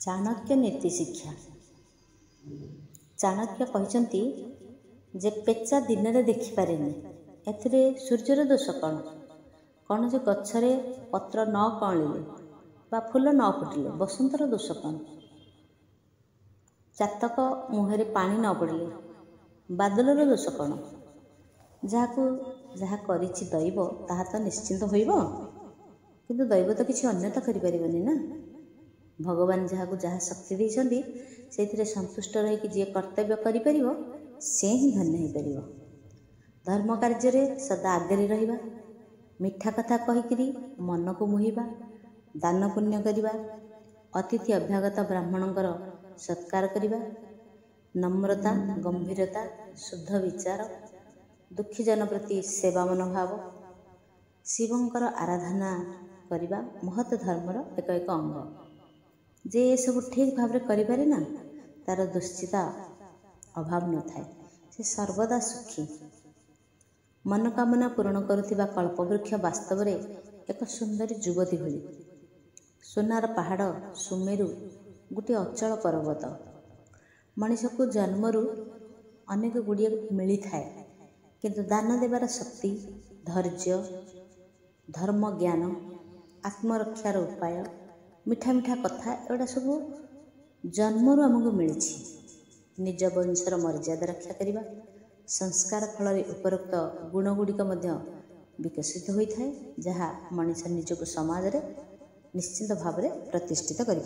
चाणक्य नीति शिक्षा। चाणक्य कहते जे पेचा दिन में देखिपारे एथिरे सूर्यर दोष कौन कौन जे गछरे पत्र न कौलिले बा फूल न फुटिले बसंतर दोष कौन, चातक मुहरे पानी न पड़िले बादलर दोष कौन, जहाँ करिछि दैव ताहा तो निश्चिंत होइबो, किंतु दैव तो किसी अन्य तो करिपरिबनि ना। भगवान जहाँ जहाँ शक्ति देइछन्ति सेथिरे संतुष्ट रही जी कर्तव्य करिपरिबो से ही धन्य हो पारिबो। धर्म कार्य रे सदा आगे रहिबा, मिठा कथा कहिकरी मन को मोहिबा, दान पुण्य करिबा, अतिथि अभ्यागत ब्राह्मणंकर सत्कार करिबा, नम्रता गंभीरता शुद्ध विचार, दुखी जन प्रति सेवा मनोभाव, शिवंकर आराधना करिबा महत धर्मर एक एक अंग। जे ये सब ठीक भाव करें ना तार दुश्चिता अभाव न थाए, से सर्वदा सुखी। मनोकामना पूरण करुथिबा कल्पवृक्ष वास्तव में एक सुंदरी युवती भली। सोनार पहाड़ सुमेरु गोटे अचल पर्वत। मनीष को जन्मरू अनेक गुड़िए मिली थाए, किंतु दान देवार शक्ति, धैर्य, धर्म ज्ञान, आत्मरक्षार उपाय, मिठा मिठा कथा एगुड़ा सब जन्मरू आमको मिली। निज वंशर मर्यादा रक्षा करने संस्कार फल उपरोक्त गुणगुड़िक विकसित होता है, जहाँ मनीष निजक समाज में निश्चित भाव में प्रतिष्ठित कर।